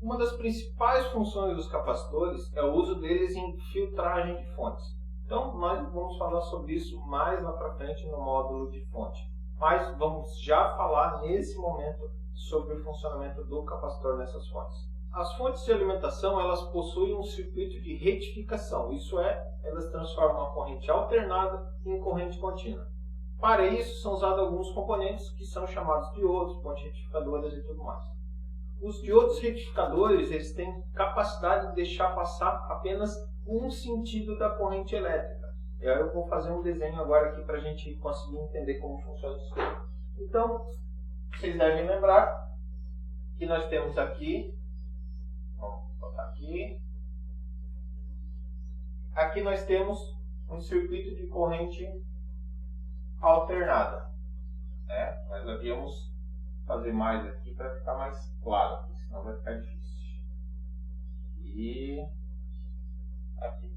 Uma das principais funções dos capacitores é o uso deles em filtragem de fontes. Então, nós vamos falar sobre isso mais lá para frente no módulo de fonte. Mas vamos já falar nesse momento sobre o funcionamento do capacitor nessas fontes. As fontes de alimentação, elas possuem um circuito de retificação. Isso é, elas transformam a corrente alternada em corrente contínua. Para isso, são usados alguns componentes que são chamados diodos, pontes retificadoras e tudo mais. Os diodos retificadores, eles têm capacidade de deixar passar apenas um sentido da corrente elétrica. E aí eu vou fazer um desenho agora aqui para a gente conseguir entender como funciona isso. Então, vocês devem lembrar que nós temos aqui, vamos botar aqui, aqui nós temos um circuito de corrente alternada. Nós havíamos fazer mais aqui para ficar mais claro, porque senão vai ficar difícil. E aqui.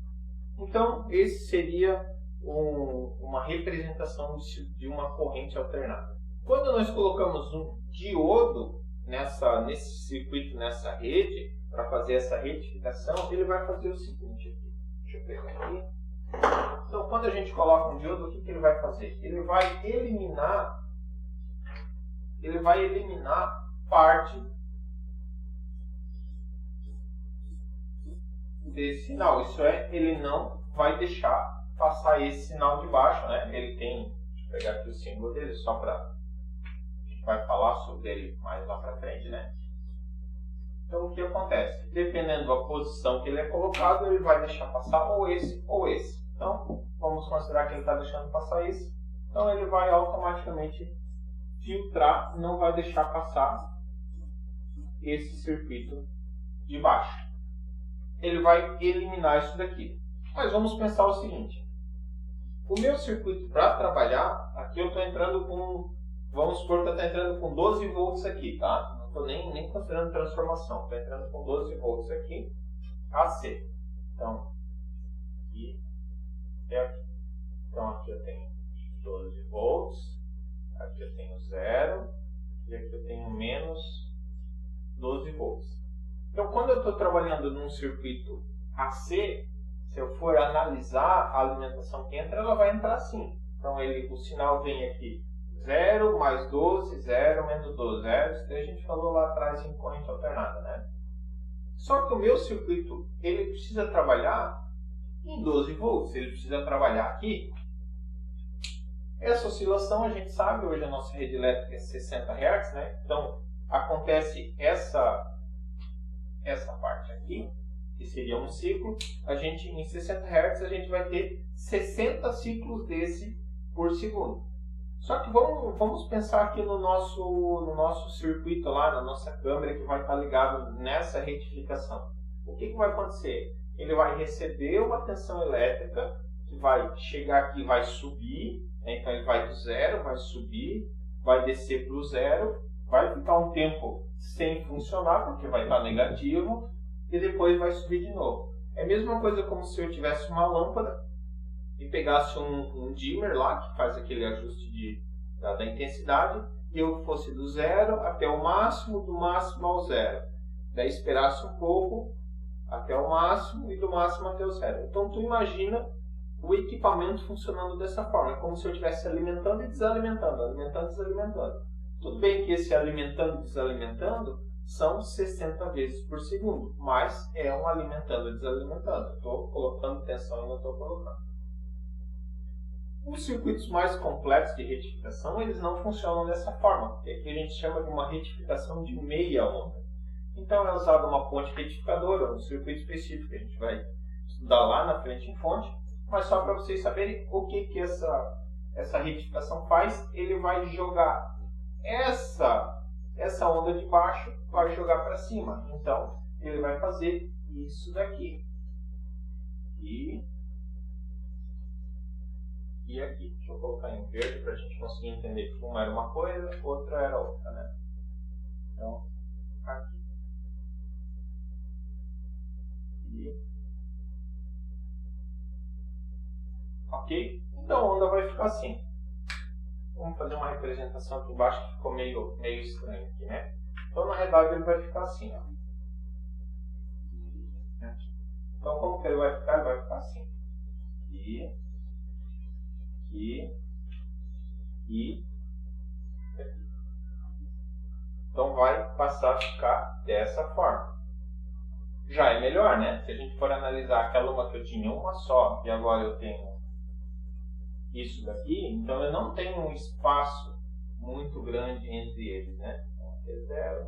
Então, esse seria uma representação de uma corrente alternada. Quando nós colocamos um diodo nesse circuito, nessa rede, para fazer essa retificação, ele vai fazer o seguinte aqui. Deixa eu pegar aqui. Então, quando a gente coloca um diodo, o que ele vai fazer? Ele vai eliminar parte desse sinal. Isso é, ele não vai deixar passar esse sinal de baixo, né? Ele tem, deixa eu pegar aqui o símbolo dele, só para a gente vai falar sobre ele mais lá para frente, né? Então, o que acontece? Dependendo da posição que ele é colocado, ele vai deixar passar ou esse ou esse. Então, vamos considerar que ele está deixando passar esse. Então, ele vai automaticamente filtrar, não vai deixar passar esse circuito de baixo. Ele vai eliminar isso daqui. Mas vamos pensar o seguinte. O meu circuito para trabalhar, aqui eu estou entrando com, vamos supor que eu estou entrando com 12 volts aqui, tá? Não estou nem considerando transformação, estou entrando com 12 volts aqui, AC. Então, aqui e aqui. Então, aqui eu tenho 12 volts. Aqui eu tenho 0 e aqui eu tenho menos 12 volts. Então, quando eu estou trabalhando num circuito AC, se eu for analisar a alimentação que entra, ela vai entrar assim. Então, o sinal vem aqui 0 mais 12, 0 menos 12, 0. Isso daí a gente falou lá atrás em corrente alternada, né? Só que o meu circuito, ele precisa trabalhar em 12 volts. Ele precisa trabalhar aqui. Essa oscilação, a gente sabe, hoje a nossa rede elétrica é 60 Hz, né? Então, acontece essa parte aqui, que seria um ciclo. Em 60 Hz, a gente vai ter 60 ciclos desse por segundo. Só que vamos pensar aqui no nosso circuito lá, na nossa câmera, que vai estar ligado nessa retificação. O que vai acontecer? Ele vai receber uma tensão elétrica, que vai chegar aqui e vai subir. Então ele vai do 0, vai subir, vai descer para o 0, vai ficar um tempo sem funcionar, porque vai estar negativo, e depois vai subir de novo. É a mesma coisa como se eu tivesse uma lâmpada e pegasse um dimmer lá, que faz aquele ajuste da intensidade, e eu fosse do 0 até o máximo, do máximo ao 0. Daí esperasse um pouco até o máximo e do máximo até o 0. Então tu imagina o equipamento funcionando dessa forma. É como se eu estivesse alimentando e desalimentando, alimentando e desalimentando. Tudo bem que esse alimentando e desalimentando são 60 vezes por segundo, mas é um alimentando e desalimentando. Eu estou colocando tensão e não estou colocando. Os circuitos mais complexos de retificação, eles não funcionam dessa forma, porque aqui a gente chama de uma retificação de meia onda. Então é usada uma ponte retificadora, um circuito específico que a gente vai estudar lá na frente em fonte. Mas só para vocês saberem o que essa retificação faz, ele vai jogar essa onda de baixo, vai jogar para cima. Então, ele vai fazer isso daqui. E aqui. Deixa eu colocar em verde para a gente conseguir entender que uma era uma coisa, outra era outra, né? Então, aqui. Ok? Então a onda vai ficar assim. Vamos fazer uma representação aqui embaixo que ficou meio estranho aqui, né? Então na realidade ele vai ficar assim, ó. Então como que ele vai ficar? Ele vai ficar assim. Aqui, e aqui. Então vai passar a ficar dessa forma. Já é melhor, né? Se a gente for analisar aquela uma que eu tinha uma só e agora eu tenho isso daqui, então eu não tenho um espaço muito grande entre eles, né? Então aqui é 0,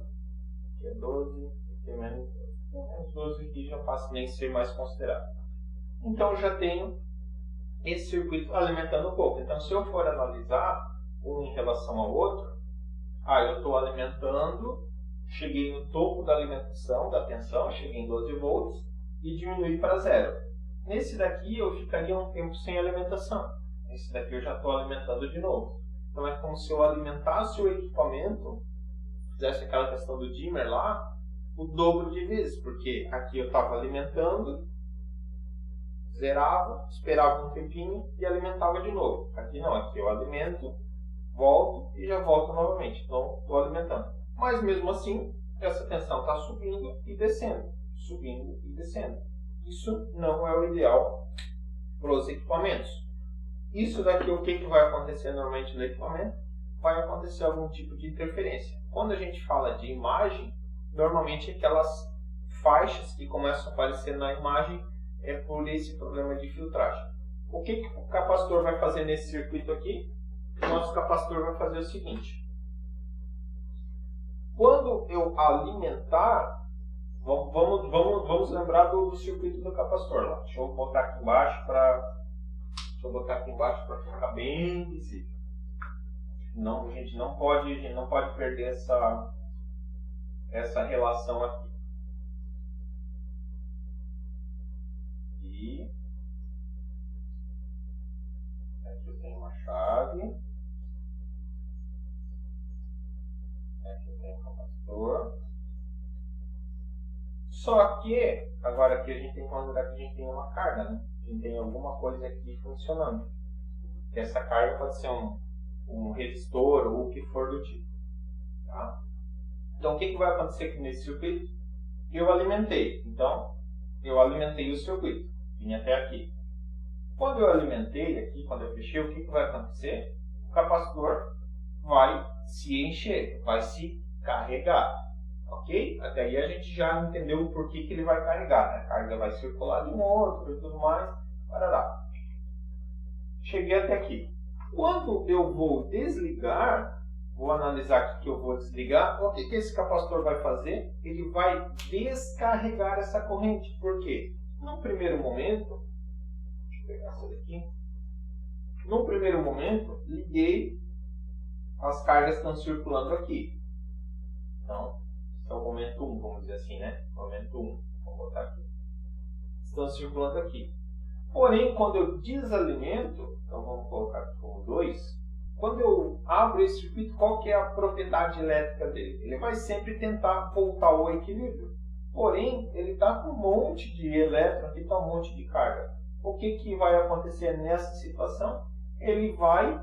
aqui é 12, aqui é menos 12. Menos 12 aqui já passa nem ser mais considerado. Então eu já tenho esse circuito alimentando um pouco. Então se eu for analisar um em relação ao outro, eu estou alimentando, cheguei no topo da alimentação, da tensão, cheguei em 12 volts e diminui para 0. Nesse daqui eu ficaria um tempo sem alimentação. Nesse daqui eu já estou alimentando de novo. Então é como se eu alimentasse o equipamento, fizesse aquela questão do dimmer lá, o dobro de vezes, porque aqui eu estava alimentando, zerava, esperava um tempinho e alimentava de novo. Aqui não, aqui eu alimento, volto e já volto novamente. Então estou alimentando. Mas mesmo assim, essa tensão está subindo e descendo. Subindo e descendo. Isso não é o ideal para os equipamentos. Isso daqui, o que vai acontecer normalmente no equipamento? Vai acontecer algum tipo de interferência. Quando a gente fala de imagem, normalmente aquelas faixas que começam a aparecer na imagem é por esse problema de filtragem. O que o capacitor vai fazer nesse circuito aqui? O nosso capacitor vai fazer o seguinte. Quando eu alimentar, vamos lembrar do circuito do capacitor lá. Deixa eu botar aqui embaixo para ficar bem visível. Não, a gente não pode perder essa relação aqui. E aqui eu tenho uma chave. Aqui eu tenho um capacitor. Só que, agora aqui a gente tem que considerar que a gente tem uma carga, né? A gente tem alguma coisa aqui funcionando. Essa carga pode ser um resistor ou o que for do tipo. Tá? Então o que vai acontecer aqui nesse circuito? Eu alimentei. Então, eu alimentei o circuito. Vim até aqui. Quando eu alimentei aqui, quando eu fechei, o que vai acontecer? O capacitor vai se encher, vai se carregar. Ok? Até aí a gente já entendeu o porquê que ele vai carregar. Né? A carga vai circular de um outro e tudo mais. Parará. Cheguei até aqui. Quando eu vou desligar, vou analisar aqui que eu vou desligar, o que esse capacitor vai fazer? Ele vai descarregar essa corrente. Por quê? Num primeiro momento, deixa eu pegar essa daqui. Num primeiro momento, liguei, as cargas estão circulando aqui. Então, esse é o momento 1, vamos dizer assim, né? Momento 1, vamos botar aqui. Estão circulando aqui. Porém, quando eu desalimento, então vamos colocar aqui como 2, quando eu abro esse circuito, qual que é a propriedade elétrica dele? Ele vai sempre tentar voltar ao equilíbrio. Porém, ele está com um monte de elétron, aqui está um monte de carga. O que vai acontecer nessa situação? Ele vai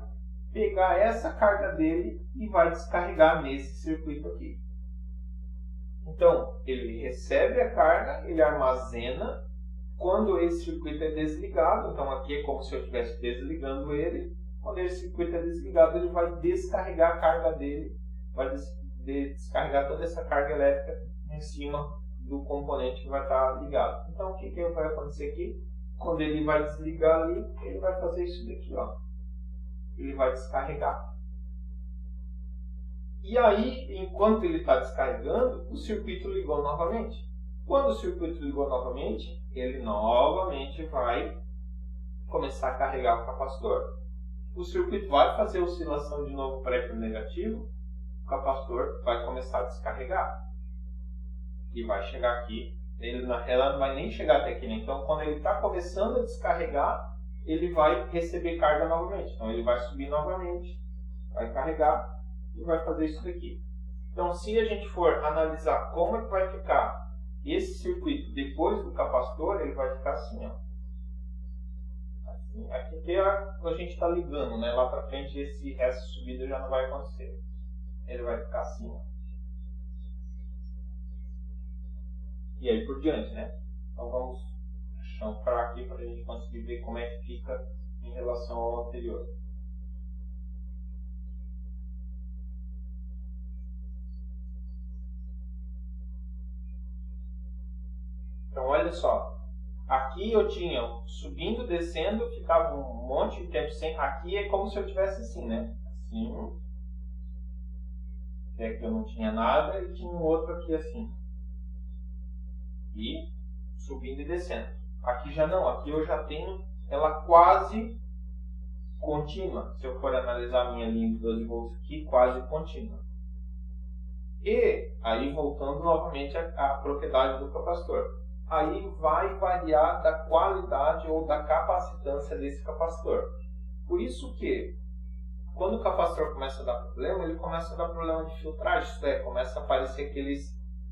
pegar essa carga dele e vai descarregar nesse circuito aqui. Então, ele recebe a carga, ele armazena. Quando esse circuito é desligado, então aqui é como se eu estivesse desligando ele. Quando esse circuito é desligado, ele vai descarregar a carga dele, vai descarregar toda essa carga elétrica em cima do componente que vai estar ligado. Então, o que vai acontecer aqui? Quando ele vai desligar ali, ele vai fazer isso daqui, ó. Ele vai descarregar. E aí, enquanto ele está descarregando, o circuito ligou novamente. Quando o circuito ligou novamente, ele novamente vai começar a carregar o capacitor. O circuito vai fazer oscilação de novo para o negativo, o capacitor vai começar a descarregar. E vai chegar aqui, ele na realidade não vai nem chegar até aqui, né? Então quando ele está começando a descarregar, ele vai receber carga novamente. Então ele vai subir novamente, vai carregar e vai fazer isso daqui. Então se a gente for analisar como é que vai ficar esse circuito depois do capacitor, ele vai ficar assim, ó. Assim, aqui que a gente está ligando, né? Lá para frente esse resto de subida já não vai acontecer. Ele vai ficar assim, ó. E aí por diante, né? Então vamos chanfrar aqui para a gente conseguir ver como é que fica em relação ao anterior. Então olha só, aqui eu tinha subindo, descendo, ficava um monte de tempo sem. Aqui é como se eu tivesse assim, né? Assim. Até que eu não tinha nada e tinha um outro aqui assim. E subindo e descendo. Aqui já não, aqui eu já tenho ela quase contínua. Se eu for analisar a minha linha de 12 volts aqui, quase contínua. E aí voltando novamente à propriedade do capacitor. Aí vai variar da qualidade ou da capacitância desse capacitor. Por isso que, quando o capacitor começa a dar problema, ele começa a dar problema de filtragem, isto é, começa a aparecer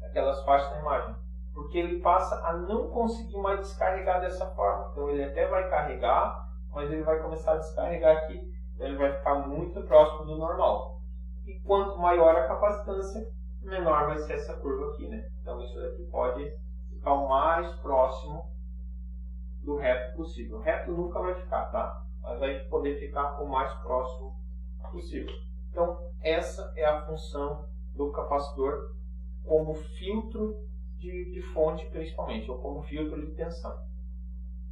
aquelas faixas na imagem. Porque ele passa a não conseguir mais descarregar dessa forma. Então ele até vai carregar, mas ele vai começar a descarregar aqui, então ele vai ficar muito próximo do normal. E quanto maior a capacitância, menor vai ser essa curva aqui, né? Então isso daqui pode ficar o mais próximo do reto possível. O reto nunca vai ficar, tá? Mas vai poder ficar o mais próximo possível. Então essa é a função do capacitor como filtro de fonte principalmente, ou como filtro de tensão.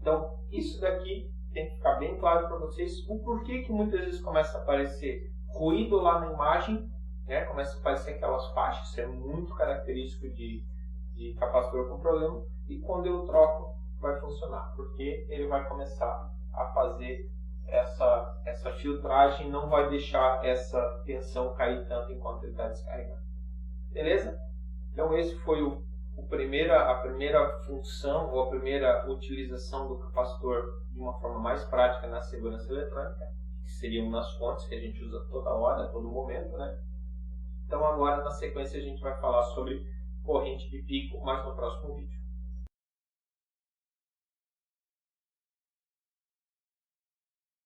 Então isso daqui tem que ficar bem claro para vocês o porquê que muitas vezes começa a aparecer ruído lá na imagem, né? Começa a aparecer aquelas faixas, isso é muito característico de capacitor com problema, e quando eu troco vai funcionar, porque ele vai começar a fazer essa filtragem, não vai deixar essa tensão cair tanto enquanto ele está descarregando. Beleza? Então esse foi a primeira função ou a primeira utilização do capacitor de uma forma mais prática na segurança eletrônica, que seriam nas fontes que a gente usa toda hora, a todo momento, né? Então agora na sequência a gente vai falar sobre corrente de pico, mas no próximo vídeo.